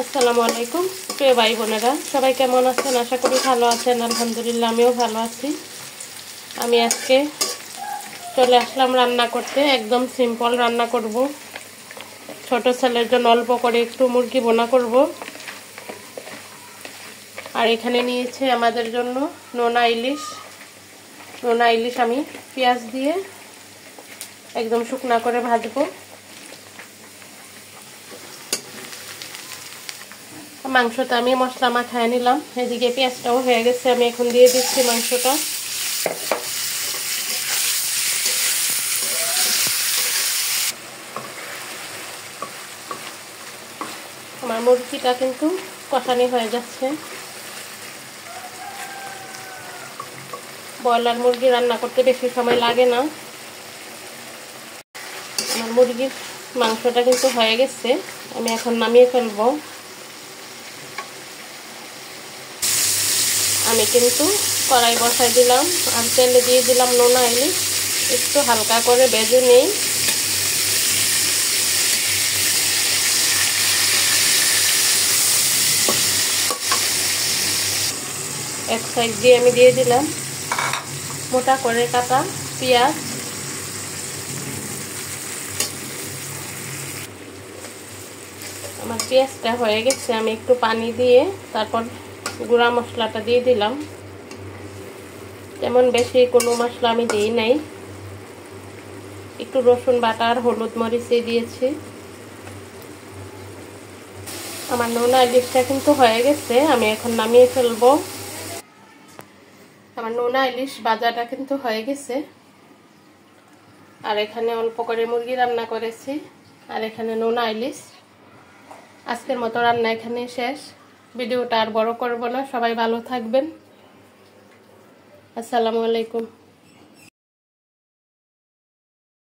আসসালামু আলাইকুম প্রিয় ভাই বোনেরা, সবাই কেমন আছেন? আশা করি ভালো আছেন। আলহামদুলিল্লাহ আমিও ভালো আছি। আমি আজকে চলে আসলাম রান্না করতে। একদম সিম্পল রান্না করব। ছোট ছেলের জন্য অল্প করে একটু মুরগি ভুনা করব। আর এখানে নিয়েছে আমাদের জন্য নোনা ইলিশ। নোনা ইলিশ আমি পেঁয়াজ দিয়ে একদম শুকনা করে ভাজবো। মাংসটা আমি মশলা মাখায় নিলাম। এদিকে পেঁয়াজটাও হয়ে গেছে, আমি এখন দিয়ে দিচ্ছি মাংসটা। আমার মুরগিটা কিন্তু কষানি হয়ে যাচ্ছে। ব্রয়লার মুরগি রান্না করতে বেশি সময় লাগে না। আমার মুরগির মাংসটা কিন্তু হয়ে গেছে, আমি এখন নামিয়ে ফেলবো। আমি কিন্তু কড়াই বসাই দিলাম আর তেলে দিয়ে দিলাম নোনা ইলিশ। একটু হালকা করে ভেজে নিই। এক সাইড দিয়ে আমি দিয়ে দিলাম মোটা করে কাটা পেঁয়াজ। আমার পেঁয়াজটা হয়ে গেছে, আমি একটু পানি দিয়ে তারপর গুঁড়া মশলাটা দিয়ে দিলাম। তেমন বেশি কোনো মশলা আমি দিই নাই, একটু রসুন বাটা আর হলুদ মরিচ দিয়েছি। আমার নোনা ইলিশটা কিন্তু হয়ে গেছে, আমি এখন নামিয়ে ফেলবো। আমার নোনা ইলিশ ভাজাটা কিন্তু হয়ে গেছে। আর এখানে অল্প করে মুরগি রান্না করেছি, আর এখানে নোনা ইলিশ। আজকের মতো রান্না এখানে শেষ। ভিডিওটা আর বড় করব না। সবাই ভালো থাকবেন। আসসালামু আলাইকুম।